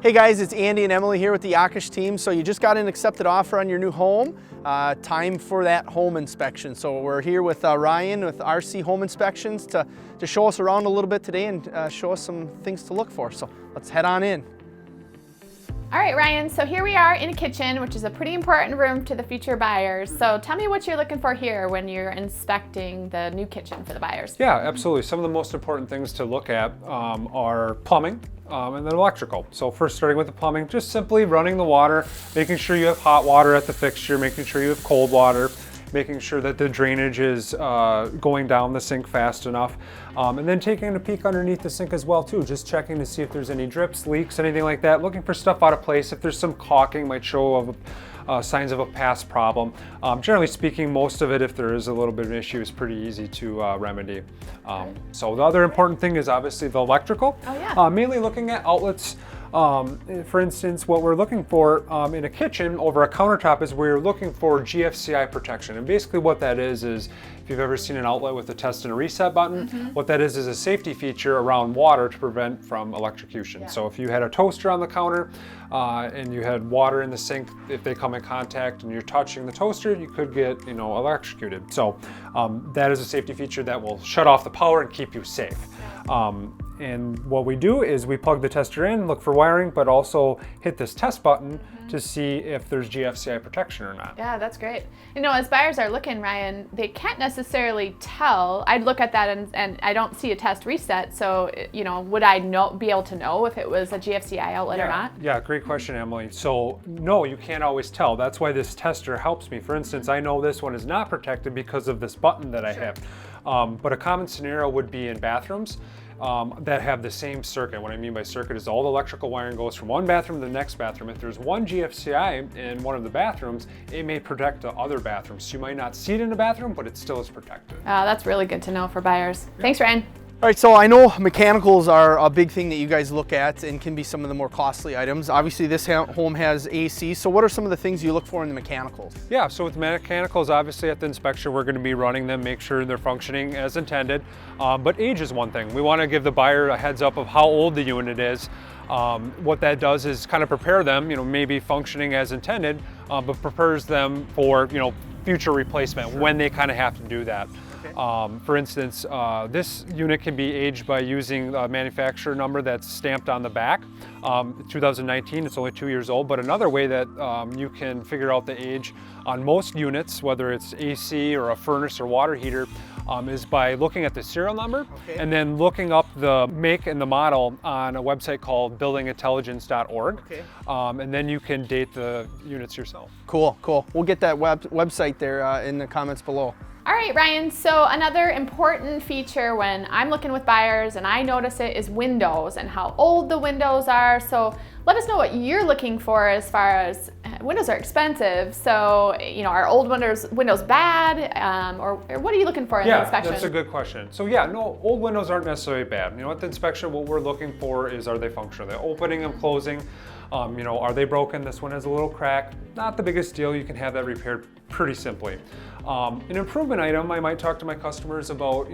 Hey guys, it's Andy and Emily here with the Akash team. So you just got an accepted offer on your new home. Time for that home inspection. So we're here with Ryan with RC Home Inspections to show us around a little bit today and show us some things to look for. So let's head on in. All right, Ryan, so here we are in a kitchen, which is a pretty important room to the future buyers. So tell me what you're looking for here when you're inspecting the new kitchen for the buyers. Yeah, absolutely. Some of the most important things to look at are plumbing and then electrical. So first, starting with the plumbing, just simply running the water, making sure you have hot water at the fixture, making sure you have cold water, making sure that the drainage is going down the sink fast enough, and then taking a peek underneath the sink as well too, just checking to see if there's any drips, leaks, anything like that, looking for stuff out of place. If there's some caulking, might show signs of a past problem. Generally speaking, most of it, if there is a little bit of an issue, is pretty easy to remedy. So the other important thing is obviously the electrical. Oh, yeah. Mainly looking at outlets. For instance, what we're looking for in a kitchen over a countertop is we're looking for GFCI protection. And basically what that is if you've ever seen an outlet with a test and a reset button, what that is a safety feature around water to prevent from electrocution. Yeah. So if you had a toaster on the counter and you had water in the sink, if they come in contact and you're touching the toaster, you could get electrocuted. So that is a safety feature that will shut off the power and keep you safe. And what we do is we plug the tester in, look for wiring, but also hit this test button to see if there's GFCI protection or not. Yeah, that's great. As buyers are looking, Ryan, they can't necessarily tell. I'd look at that and I don't see a test reset. So, would I be able to know if it was a GFCI outlet or not? Yeah, great question, Emily. So no, you can't always tell. That's why this tester helps me. For instance, I know this one is not protected because of this button that I have. But a common scenario would be in bathrooms that have the same circuit. What I mean by circuit is all the electrical wiring goes from one bathroom to the next bathroom. If there's one GFCI in one of the bathrooms, it may protect the other bathrooms. So you might not see it in the bathroom, but it still is protected. That's really good to know for buyers. Thanks, Ryan. All right, so I know mechanicals are a big thing that you guys look at and can be some of the more costly items. Obviously this home has AC, so what are some of the things you look for in the mechanicals? Yeah, so with mechanicals, obviously at the inspection, we're going to be running them, make sure they're functioning as intended. But age is one thing. We want to give the buyer a heads up of how old the unit is. What that does is kind of prepare them, maybe functioning as intended, but prepares them for, future replacement when they kind of have to do that. For instance, this unit can be aged by using a manufacturer number that's stamped on the back. 2019, it's only 2 years old, but another way that you can figure out the age on most units, whether it's AC or a furnace or water heater, is by looking at the serial number and then looking up the make and the model on a website called buildingintelligence.org. And then you can date the units yourself. Cool. We'll get that website there in the comments below. All right, Ryan, so another important feature when I'm looking with buyers and I notice it is windows and how old the windows are. So let us know what you're looking for as far as windows are expensive. So, are old windows bad or what are you looking for in the inspection? Yeah, that's a good question. So yeah, no, old windows aren't necessarily bad. At the inspection, what we're looking for is, are they functional? They're opening and closing. Are they broken? This one has a little crack. Not the biggest deal. You can have that repaired pretty simply. An improvement item I might talk to my customers about,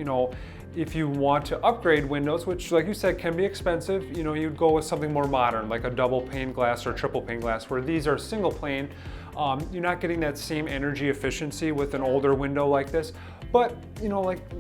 if you want to upgrade windows, which like you said can be expensive, you'd go with something more modern like a double pane glass or triple pane glass, where these are single pane. You're not getting that same energy efficiency with an older window like this. But,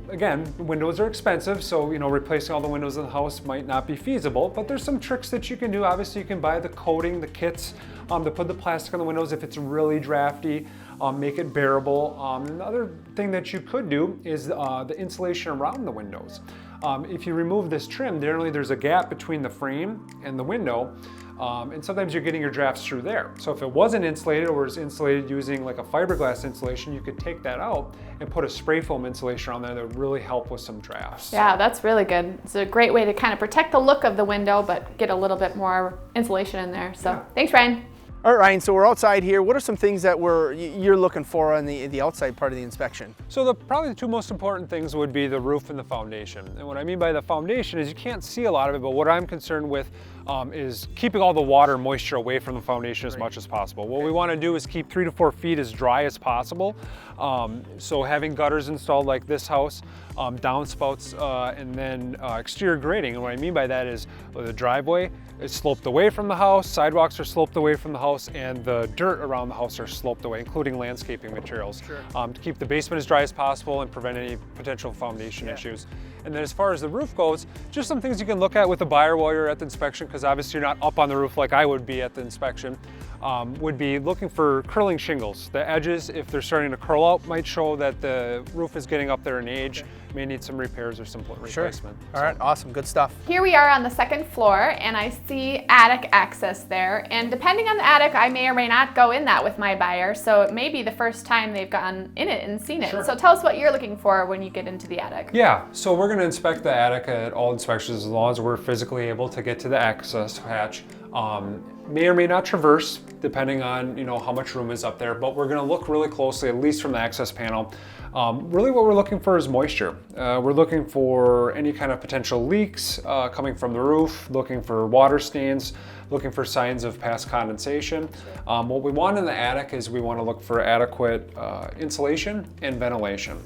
again, windows are expensive, so, replacing all the windows in the house might not be feasible, but there's some tricks that you can do. Obviously, you can buy the coating, the kits, to put the plastic on the windows if it's really drafty, make it bearable. Another thing that you could do is the insulation around the windows. If you remove this trim, generally there's a gap between the frame and the window, and sometimes you're getting your drafts through there. So if it wasn't insulated or was insulated using like a fiberglass insulation, you could take that out and put a spray foam insulation on there that would really help with some drafts. Yeah, that's really good. It's a great way to kind of protect the look of the window, but get a little bit more insulation in there. So Thanks, Ryan. All right, Ryan, so we're outside here. What are some things that you're looking for on the outside part of the inspection? So probably the two most important things would be the roof and the foundation. And what I mean by the foundation is you can't see a lot of it, but what I'm concerned with is keeping all the water and moisture away from the foundation as much as possible. What we want to do is keep 3 to 4 feet as dry as possible. So having gutters installed like this house, downspouts, and then exterior grading. And what I mean by that is the driveway is sloped away from the house, sidewalks are sloped away from the house, and the dirt around the house are sloped away, including landscaping materials, to keep the basement as dry as possible and prevent any potential foundation issues. And then as far as the roof goes, just some things you can look at with the buyer while you're at the inspection, because obviously you're not up on the roof like I would be at the inspection, would be looking for curling shingles. The edges, if they're starting to curl out, might show that the roof is getting up there in age, may need some repairs or some replacement. All right, awesome, good stuff. Here we are on the 2nd floor, and I see attic access there. And depending on the attic, I may or may not go in that with my buyer. So it may be the first time they've gone in it and seen it. So tell us what you're looking for when you get into the attic. Yeah, so we're going to inspect the attic at all inspections as long as we're physically able to get to the access hatch. May or may not traverse, depending on how much room is up there, but we're going to look really closely, at least from the access panel. Really what we're looking for is moisture. We're looking for any kind of potential leaks coming from the roof, looking for water stains, looking for signs of past condensation. What we want in the attic is we want to look for adequate insulation and ventilation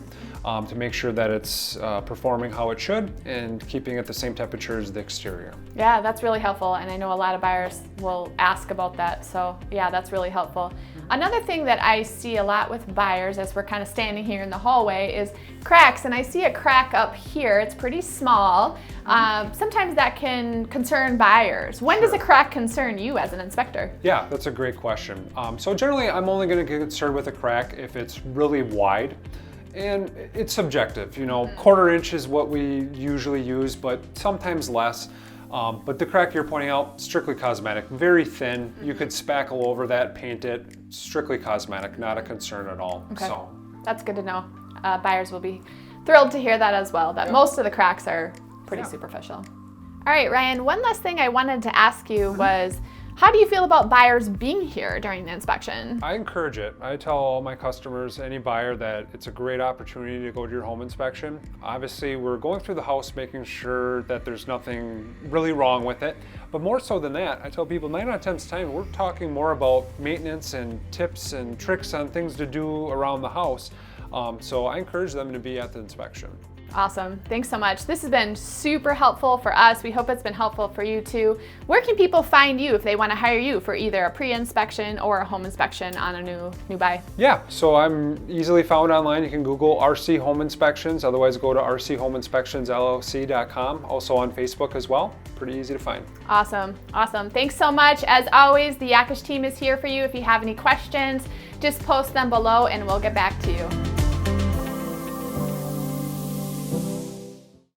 to make sure that it's performing how it should and keeping it the same temperature as the exterior. Yeah, that's really helpful, and I know a lot of buyers will ask about that, so yeah, that's really helpful. Another thing that I see a lot with buyers as we're kind of standing here in the hallway is cracks, and I see a crack up here. It's pretty small. Sometimes that can concern buyers. When does a crack concern you as an inspector? Yeah, that's a great question. So generally, I'm only going to get concerned with a crack if it's really wide. And it's subjective, 1/4 inch is what we usually use, but sometimes less. But the crack you're pointing out, strictly cosmetic, very thin. You could spackle over that, paint it, strictly cosmetic, not a concern at all. Okay. So that's good to know. Buyers will be thrilled to hear that as well, that most of the cracks are pretty superficial. All right, Ryan, one last thing I wanted to ask you was, how do you feel about buyers being here during the inspection? I encourage it. I tell all my customers, any buyer, that it's a great opportunity to go to your home inspection. Obviously, we're going through the house making sure that there's nothing really wrong with it. But more so than that, I tell people 9 out of 10 times we're talking more about maintenance and tips and tricks on things to do around the house. So I encourage them to be at the inspection. Awesome. Thanks so much. This has been super helpful for us. We hope it's been helpful for you too. Where can people find you if they want to hire you for either a pre-inspection or a home inspection on a new buy? Yeah, so I'm easily found online. You can Google RC Home Inspections. Otherwise, go to rchomeinspectionsllc.com. Also on Facebook as well. Pretty easy to find. Awesome. Awesome. Thanks so much. As always, the Yakish team is here for you. If you have any questions, just post them below and we'll get back to you.